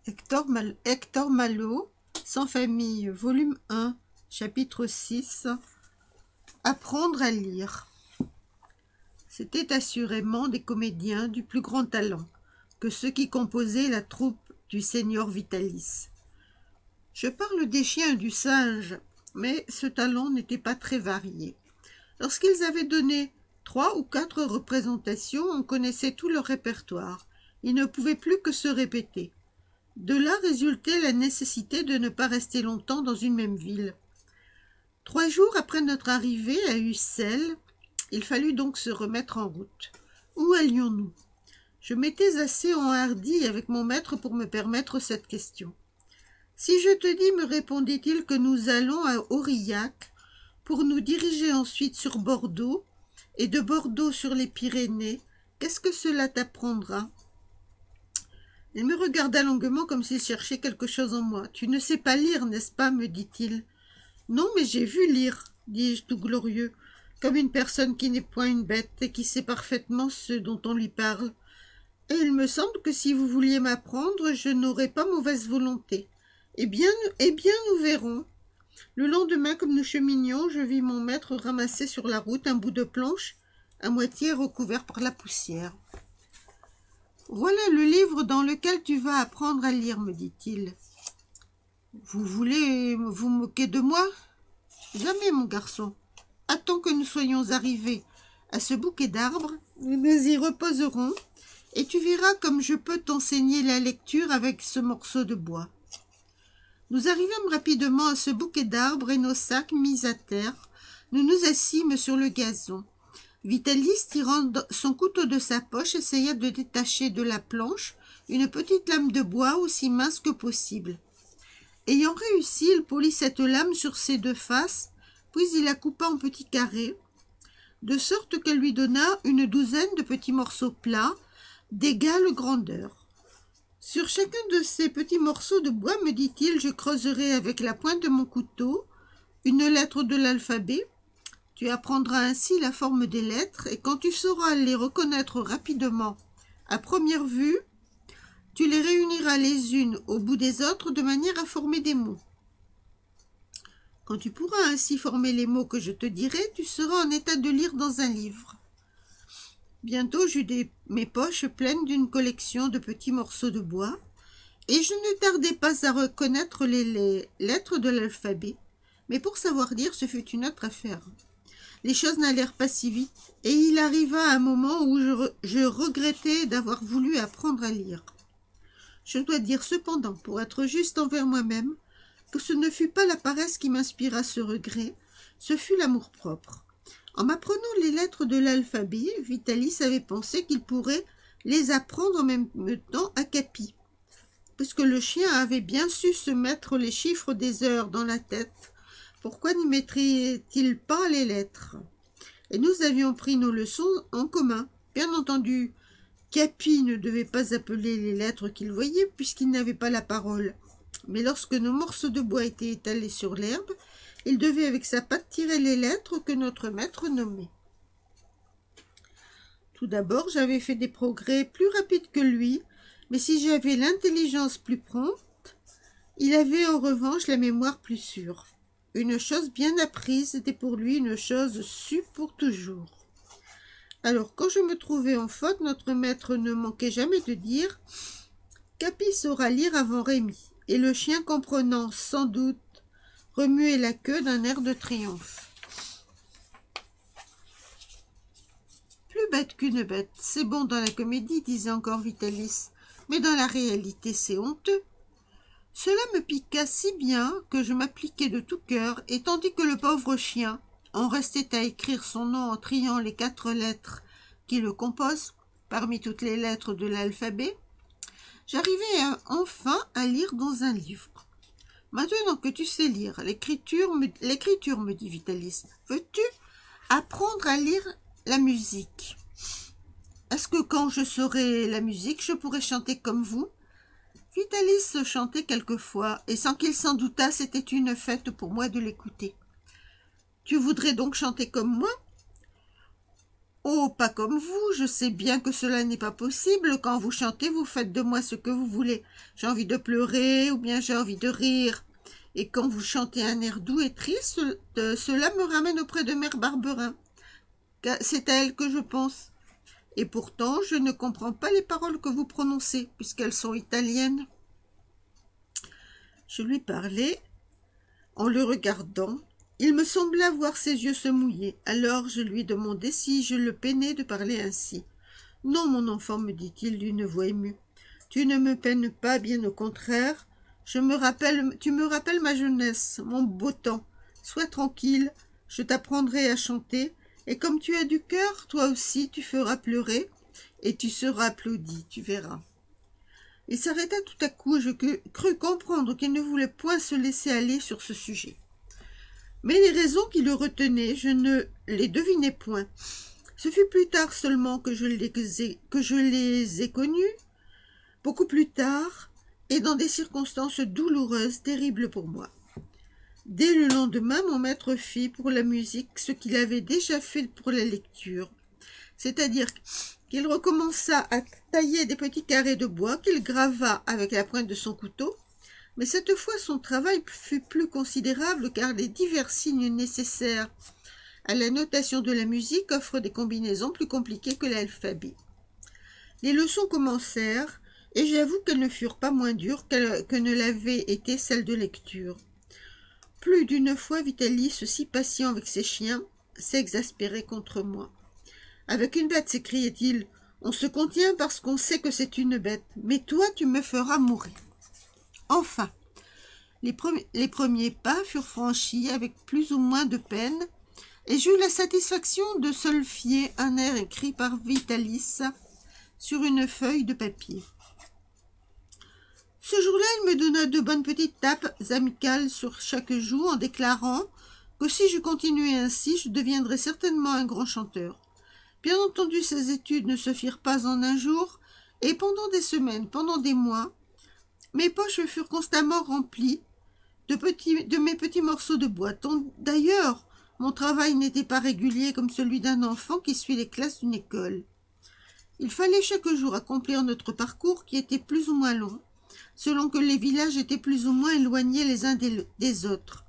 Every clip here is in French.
Hector Malot, Sans famille, volume 1, chapitre 6. Apprendre à lire. C'étaient assurément des comédiens du plus grand talent que ceux qui composaient la troupe du seigneur Vitalis. Je parle des chiens et du singe, mais ce talent n'était pas très varié. Lorsqu'ils avaient donné 3 ou 4 représentations, on connaissait tout leur répertoire. Ils ne pouvaient plus que se répéter. De là résultait la nécessité de ne pas rester longtemps dans une même ville. 3 jours après notre arrivée à Ussel, il fallut donc se remettre en route. Où allions-nous? Je m'étais assez enhardi avec mon maître pour me permettre cette question. Si je te dis, me répondit-il, que nous allons à Aurillac pour nous diriger ensuite sur Bordeaux et de Bordeaux sur les Pyrénées, qu'est-ce que cela t'apprendra? Il me regarda longuement comme s'il cherchait quelque chose en moi. « Tu ne sais pas lire, n'est-ce pas ?» me dit-il. « Non, mais j'ai vu lire, » dis-je tout glorieux, comme une personne qui n'est point une bête et qui sait parfaitement ce dont on lui parle. Et il me semble que si vous vouliez m'apprendre, je n'aurais pas mauvaise volonté. Eh bien, nous verrons. Le lendemain, comme nous cheminions, je vis mon maître ramasser sur la route un bout de planche, à moitié recouvert par la poussière. « Voilà le livre dans lequel tu vas apprendre à lire, » me dit-il. « Vous voulez vous moquer de moi? Jamais, mon garçon. Attends que nous soyons arrivés à ce bouquet d'arbres, nous nous y reposerons, et tu verras comme je peux t'enseigner la lecture avec ce morceau de bois. » Nous arrivâmes rapidement à ce bouquet d'arbres et nos sacs mis à terre, nous nous assîmes sur le gazon. Vitalis, tirant son couteau de sa poche, essaya de détacher de la planche une petite lame de bois aussi mince que possible. Ayant réussi, il polit cette lame sur ses 2 faces, puis il la coupa en petits carrés, de sorte qu'elle lui donna une douzaine de petits morceaux plats, d'égale grandeur. Sur chacun de ces petits morceaux de bois, me dit-il, je creuserai avec la pointe de mon couteau une lettre de l'alphabet. Tu apprendras ainsi la forme des lettres, et quand tu sauras les reconnaître rapidement à première vue, tu les réuniras les unes au bout des autres de manière à former des mots. Quand tu pourras ainsi former les mots que je te dirai, tu seras en état de lire dans un livre. Bientôt j'eus mes poches pleines d'une collection de petits morceaux de bois, et je ne tardai pas à reconnaître les lettres de l'alphabet, mais pour savoir lire, ce fut une autre affaire. Les choses n'allèrent pas si vite, et il arriva un moment où je regrettais d'avoir voulu apprendre à lire. Je dois dire cependant, pour être juste envers moi-même, que ce ne fut pas la paresse qui m'inspira ce regret, ce fut l'amour-propre. En m'apprenant les lettres de l'alphabet, Vitalis avait pensé qu'il pourrait les apprendre en même temps à Capi, puisque le chien avait bien su se mettre les chiffres des heures dans la tête. Pourquoi n'y mettrait-il pas les lettres? Et nous avions pris nos leçons en commun. Bien entendu, Capi ne devait pas appeler les lettres qu'il voyait, puisqu'il n'avait pas la parole. Mais lorsque nos morceaux de bois étaient étalés sur l'herbe, il devait avec sa patte tirer les lettres que notre maître nommait. Tout d'abord, j'avais fait des progrès plus rapides que lui, mais si j'avais l'intelligence plus prompte, il avait en revanche la mémoire plus sûre. Une chose bien apprise était pour lui une chose sue pour toujours. Alors, quand je me trouvais en faute, notre maître ne manquait jamais de dire « Capi saura lire avant Rémi », et le chien, comprenant sans doute, remuait la queue d'un air de triomphe. Plus bête qu'une bête, c'est bon dans la comédie, disait encore Vitalis, mais dans la réalité c'est honteux. Cela me piqua si bien que je m'appliquai de tout cœur, et tandis que le pauvre chien en restait à écrire son nom en triant les 4 lettres qui le composent, parmi toutes les lettres de l'alphabet, j'arrivai enfin à lire dans un livre. Maintenant que tu sais lire l'écriture, me dit Vitalis, veux-tu apprendre à lire la musique? Est-ce que quand je saurai la musique, je pourrai chanter comme vous? Vitalis chantait quelquefois, et sans qu'il s'en doutât, c'était une fête pour moi de l'écouter. Tu voudrais donc chanter comme moi? Oh, pas comme vous, je sais bien que cela n'est pas possible. Quand vous chantez, vous faites de moi ce que vous voulez. J'ai envie de pleurer ou bien j'ai envie de rire. Et quand vous chantez un air doux et triste, cela me ramène auprès de Mère Barberin. C'est à elle que je pense. Et pourtant, je ne comprends pas les paroles que vous prononcez, puisqu'elles sont italiennes. Je lui parlais en le regardant. Il me semblait voir ses yeux se mouiller. Alors je lui demandai si je le peinais de parler ainsi. « Non, mon enfant, me dit-il d'une voix émue. Tu ne me peines pas, bien au contraire. Tu me rappelles ma jeunesse, mon beau temps. Sois tranquille, je t'apprendrai à chanter. Et comme tu as du cœur, toi aussi tu feras pleurer. Et tu seras applaudi, tu verras. » Il s'arrêta tout à coup et je crus comprendre qu'il ne voulait point se laisser aller sur ce sujet. Mais les raisons qui le retenaient, je ne les devinais point. Ce fut plus tard seulement que je les ai connus, beaucoup plus tard, et dans des circonstances douloureuses, terribles pour moi. Dès le lendemain, mon maître fit pour la musique ce qu'il avait déjà fait pour la lecture, c'est-à-dire qu'il recommença à tailler des petits carrés de bois qu'il grava avec la pointe de son couteau. Mais cette fois, son travail fut plus considérable car les divers signes nécessaires à la notation de la musique offrent des combinaisons plus compliquées que l'alphabet. Les leçons commencèrent et j'avoue qu'elles ne furent pas moins dures que ne l'avaient été celles de lecture. Plus d'une fois Vitalis, si patient avec ses chiens, s'exaspérait contre moi. « Avec une bête, s'écriait-il, on se contient parce qu'on sait que c'est une bête, mais toi tu me feras mourir. » Enfin, les premiers pas furent franchis avec plus ou moins de peine, et j'eus la satisfaction de solfier un air écrit par Vitalis sur une feuille de papier. Ce jour-là, il me donna de bonnes petites tapes amicales sur chaque joue en déclarant que si je continuais ainsi, je deviendrais certainement un grand chanteur. Bien entendu, ces études ne se firent pas en un jour, et pendant des semaines, pendant des mois, mes poches furent constamment remplies de mes petits morceaux de bois. D'ailleurs, mon travail n'était pas régulier comme celui d'un enfant qui suit les classes d'une école. Il fallait chaque jour accomplir notre parcours qui était plus ou moins long, selon que les villages étaient plus ou moins éloignés les uns des autres.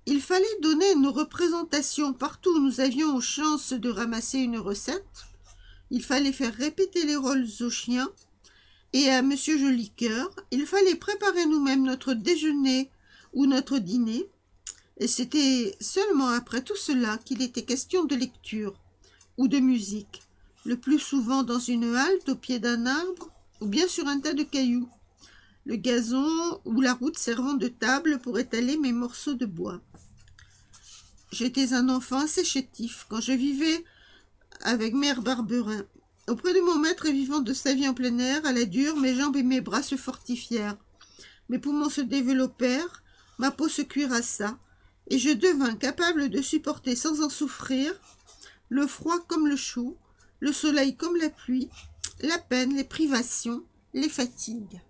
Il fallait donner nos représentations partout où nous avions chance de ramasser une recette. Il fallait faire répéter les rôles aux chiens et à Monsieur Jolicoeur. Il fallait préparer nous-mêmes notre déjeuner ou notre dîner. Et c'était seulement après tout cela qu'il était question de lecture ou de musique, le plus souvent dans une halte au pied d'un arbre ou bien sur un tas de cailloux, le gazon ou la route servant de table pour étaler mes morceaux de bois. J'étais un enfant assez chétif quand je vivais avec Mère Barberin. Auprès de mon maître et vivant de sa vie en plein air, à la dure, mes jambes et mes bras se fortifièrent. Mes poumons se développèrent, ma peau se cuirassa, et je devins capable de supporter sans en souffrir le froid comme le chaud, le soleil comme la pluie, la peine, les privations, les fatigues.